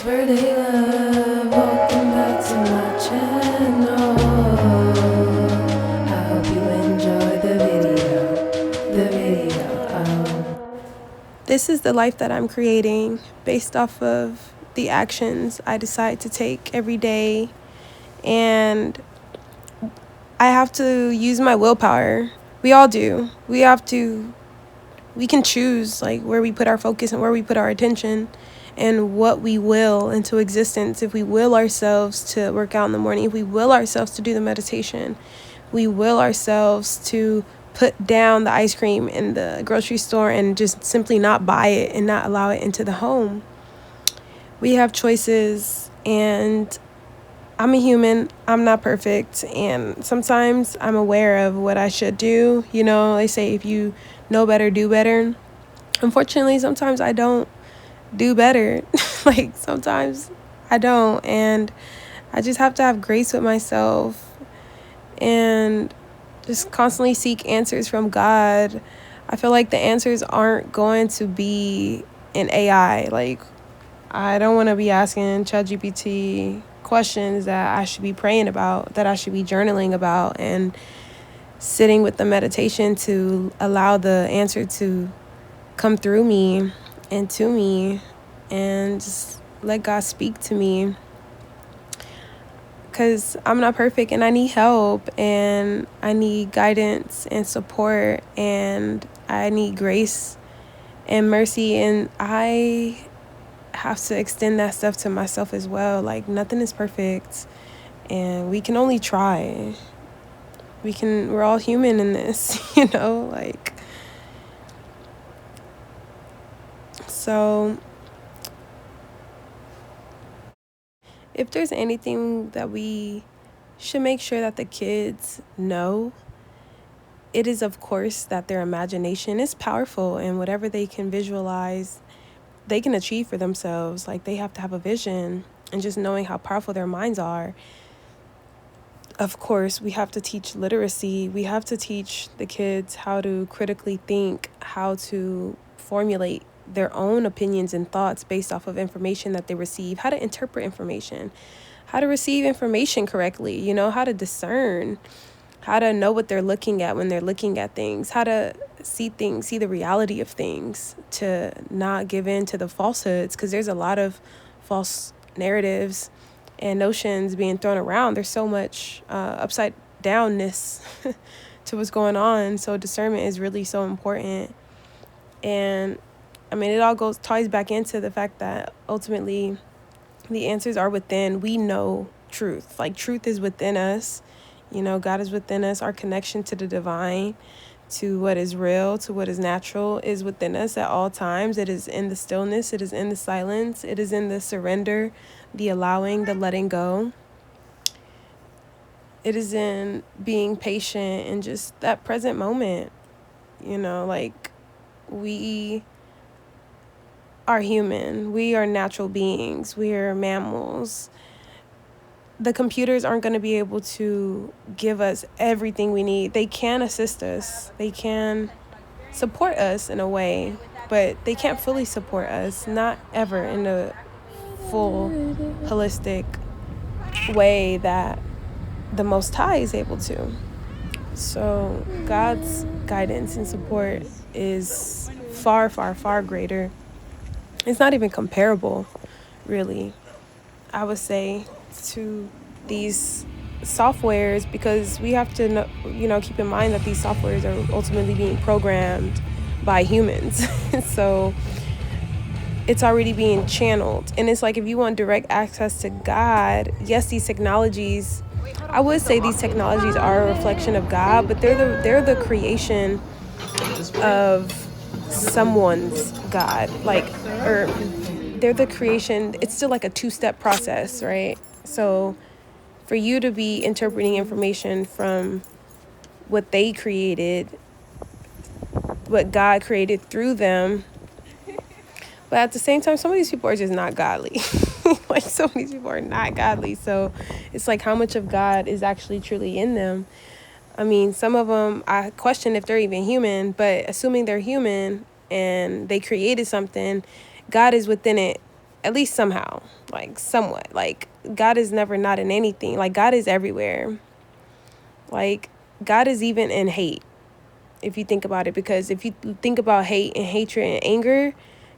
where they love. Welcome back to my channel. I hope you enjoy the video. This is the life that I'm creating based off of the actions I decide to take every day. And I have to use my willpower. We all do. We can choose like where we put our focus and where we put our attention and what we will into existence. If we will ourselves to work out in the morning, if we will ourselves to do the meditation, we will ourselves to put down the ice cream in the grocery store and just simply not buy it and not allow it into the home. We have choices, and I'm a human. I'm not perfect, and sometimes I'm aware of what I should do. You know, they say if you know better, do better. Unfortunately, sometimes I don't do better. Like sometimes I don't, and I just have to have grace with myself and just constantly seek answers from God. I feel like the answers aren't going to be in AI. Like, I don't want to be asking ChatGPT questions that I should be praying about, that I should be journaling about, and sitting with the meditation to allow the answer to come through me and to me, and just let God speak to me. Because I'm not perfect and I need help and I need guidance and support and I need grace and mercy, and I have to extend that stuff to myself as well. Like, nothing is perfect and we can only try. We're all human in this, like, so if there's anything that we should make sure that the kids know, it is, of course, that their imagination is powerful, and whatever they can visualize, they can achieve for themselves. Like, they have to have a vision, and just knowing how powerful their minds are. Of course, we have to teach literacy. We have to teach the kids how to critically think, how to formulate their own opinions and thoughts based off of information that they receive, how to interpret information, how to receive information correctly, how to discern, how to know what they're looking at when they're looking at things, how to see things, see the reality of things, to not give in to the falsehoods, because there's a lot of false narratives and notions being thrown around. There's so much upside downness to what's going on. So discernment is really so important. And I mean, it all ties back into the fact that ultimately the answers are within. We know truth. Like, truth is within us. God is within us. Our connection to the divine, to what is real, to what is natural, is within us at all times. It is in the stillness. It is in the silence. It is in the surrender, the allowing, the letting go. It is in being patient and just that present moment. Like, we are human. We are natural beings. We are mammals. The computers aren't going to be able to give us everything we need. They can assist us. They can support us in a way, but they can't fully support us, not ever in a full, holistic way that the Most High is able to. So God's guidance and support is far, far, far greater. It's not even comparable, really, I would say, to these softwares, because we have to keep in mind that these softwares are ultimately being programmed by humans. So it's already being channeled, and it's like, if you want direct access to God, yes, these technologies, I would say these technologies are a reflection of God, but they're the creation of someone's God, or they're the creation. It's still like a two-step process, right? So for you to be interpreting information from what they created, what God created through them, but at the same time, some of these people are just not godly. Like, some of these people are not godly. So it's like, how much of God is actually truly in them? I mean, some of them, I question if they're even human, but assuming they're human and they created something, God is within it at least somehow, like somewhat. Like God is never not in anything. Like God is everywhere. Like God is even in hate, if you think about it, because if you think about hate and hatred and anger,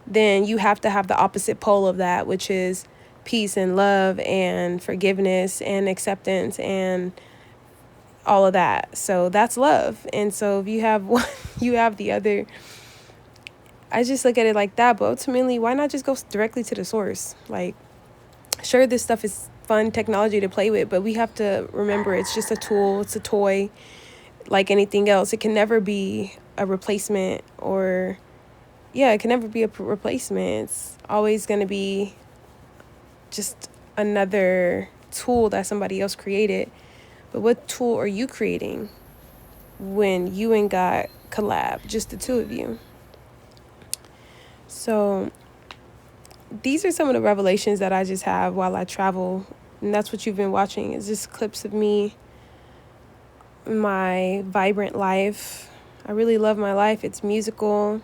then you have to have the opposite pole of that, which is peace and love and forgiveness and acceptance and all of that. So that's love. And so if you have one, you have the other. I just look at it like that. But ultimately, why not just go directly to the source? Like, sure, this stuff is fun technology to play with, but we have to remember it's just a tool, it's a toy, like anything else. It can never be a replacement, or, yeah, it can never be a replacement. It's always going to be just another tool that somebody else created. But what tool are you creating when you and God collab, just the two of you? So these are some of the revelations that I just have while I travel. And that's what you've been watching, is just clips of me, my vibrant life. I really love my life. It's musical,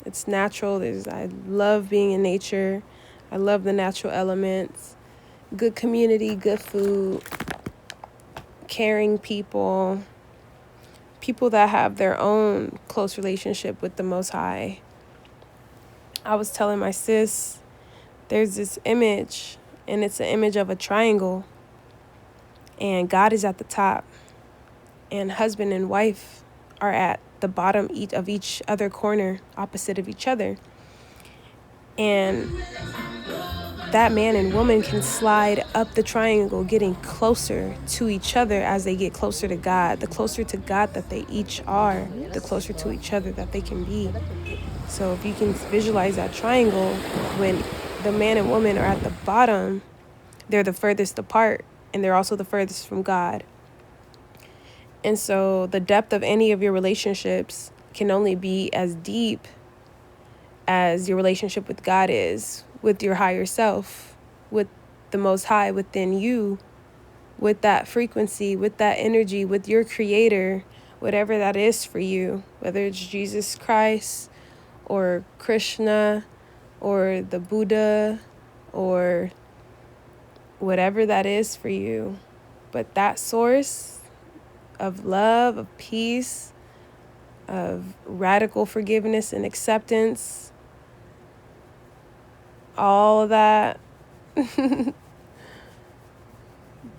it's natural. I love being in nature. I love the natural elements, good community, good food, caring people, people that have their own close relationship with the Most High. I was telling my sis, there's this image, and it's an image of a triangle, and God is at the top, and husband and wife are at the bottom of each other corner, opposite of each other. And that man and woman can slide up the triangle, getting closer to each other as they get closer to God. The closer to God that they each are, the closer to each other that they can be. So if you can visualize that triangle, when the man and woman are at the bottom, they're the furthest apart, and they're also the furthest from God. And so the depth of any of your relationships can only be as deep as your relationship with God is, with your higher self, with the Most High within you, with that frequency, with that energy, with your creator, whatever that is for you, whether it's Jesus Christ or Krishna or the Buddha or whatever that is for you. But that source of love, of peace, of radical forgiveness and acceptance, all of that,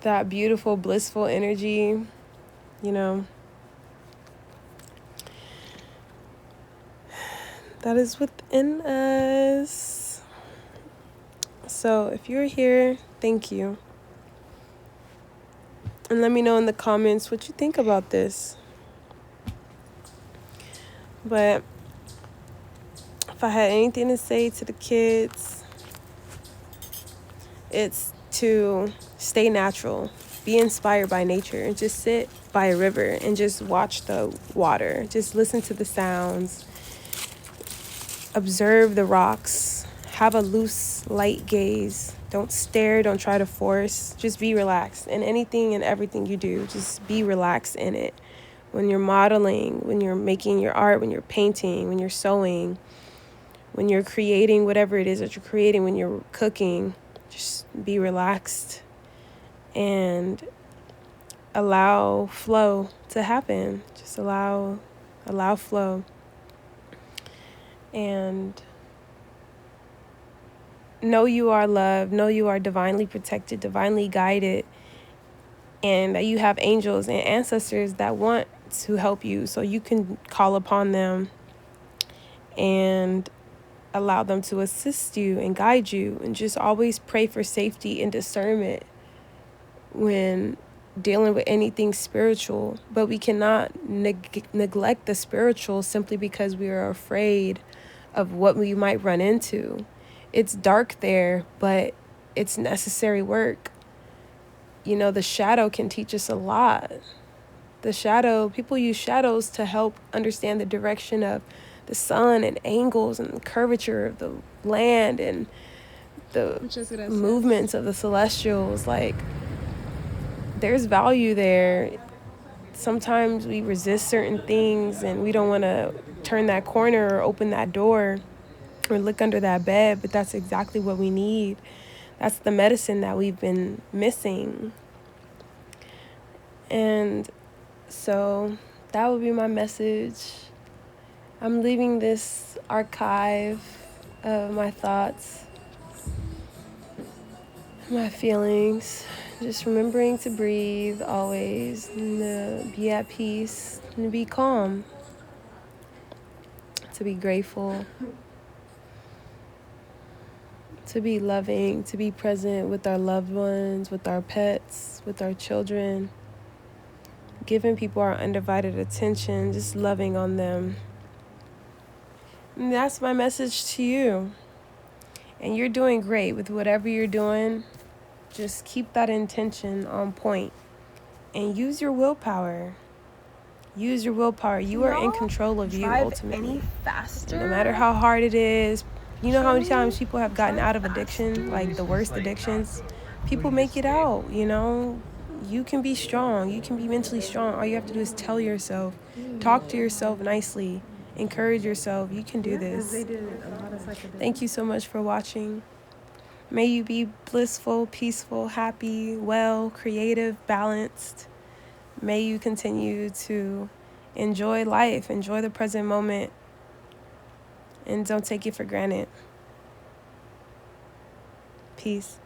that beautiful, blissful energy, you know, that is within us. So if you're here, thank you. And let me know in the comments what you think about this. But if I had anything to say to the kids, it's to stay natural, be inspired by nature, and just sit by a river and just watch the water. Just listen to the sounds, observe the rocks, have a loose, light gaze. Don't stare, don't try to force, just be relaxed. In anything and everything you do, just be relaxed in it. When you're modeling, when you're making your art, when you're painting, when you're sewing, when you're creating whatever it is that you're creating, when you're cooking, just be relaxed and allow flow to happen. Just allow flow. And know you are loved, know you are divinely protected, divinely guided, and that you have angels and ancestors that want to help you, so you can call upon them and allow them to assist you and guide you. And just always pray for safety and discernment when dealing with anything spiritual. But we cannot neglect the spiritual simply because we are afraid of what we might run into. It's dark there, but it's necessary work. You know, the shadow can teach us a lot. The shadow, people use shadows to help understand the direction of the sun and angles and the curvature of the land and the movements of the celestials. Like, there's value there. Sometimes we resist certain things and we don't want to turn that corner or open that door. or look under that bed, but that's exactly what we need. That's the medicine that we've been missing. And so that would be my message. I'm leaving this archive of my thoughts, my feelings, just remembering to breathe always, and to be at peace, and to be calm, to be grateful, to be loving, to be present with our loved ones, with our pets, with our children, giving people our undivided attention, just loving on them. And that's my message to you. And you're doing great with whatever you're doing. Just keep that intention on point and use your willpower. Use your willpower. You are in control of you ultimately. No matter how hard it is. You know how many times people have gotten out of addiction, like the worst addictions? People make it out, you know? You can be strong. You can be mentally strong. All you have to do is tell yourself, talk to yourself nicely, encourage yourself. You can do this. Thank you so much for watching. May you be blissful, peaceful, happy, well, creative, balanced. May you continue to enjoy life, enjoy the present moment, and don't take it for granted. Peace.